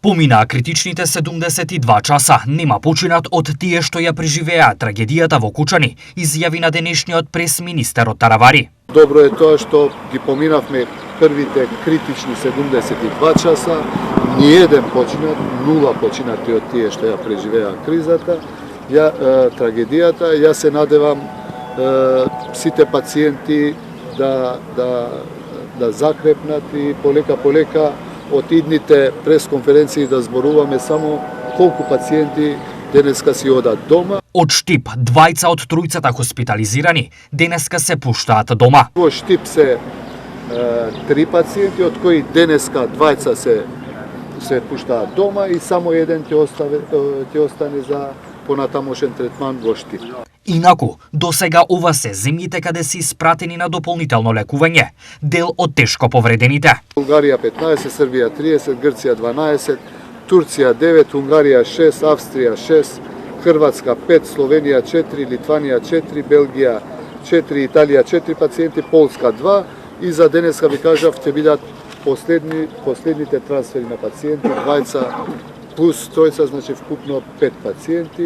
Поминаа критичните 72 часа, нема починат од тие што ја преживеа трагедијата во Кучани, изјави на денешниот прес-министерот Таравари. Добро е тоа што ги поминавме првите критични 72 часа, ниеден починат, нула починати од тие што ја преживеа кризата, трагедијата. Ја се надевам сите пациенти да закрепнат и полека од идните пресконференции да зборуваме само колку пациенти денеска си одат дома. Од Штип, двајца од тројцата хоспитализирани денеска се пуштаат дома. Во Штип се 3 пациенти, од кои денеска двајца се пуштаат дома и само еден ќе остане за понатамошен третман во Штип. Инаку, досега ова се земјите каде се испратени на дополнително лекување, дел од тешко повредените. Бугарија 15, Србија 30, Грција 12, Турција 9, Унгарија 6, Австрија 6, Хрватска 5, Словенија 4, Литванија 4, Белгија 4, Италија 4 пациенти, Полска 2 и за денеска ви кажав ќе бидат последните трансфери на пациенти, двајца плюс тројца, значи вкупно 5 пациенти.